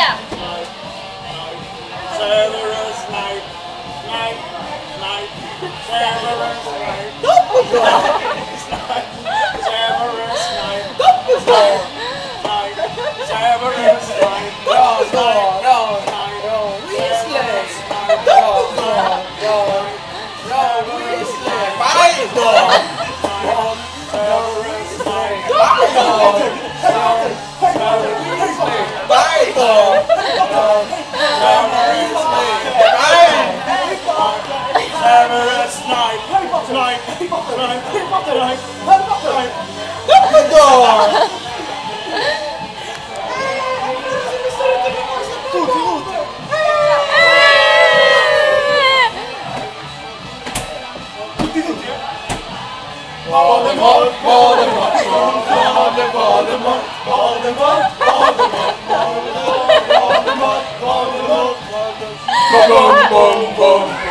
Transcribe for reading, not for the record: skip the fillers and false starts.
Yeah. Severus Snape. Snape. Snape. Severus Snape. Severus Snape. Snape. Severus Snape. No. Weasley. No, Weasley. Vai! Severus Snape. Severus Snape. Snape. Voldemort. Boom, boom, boom.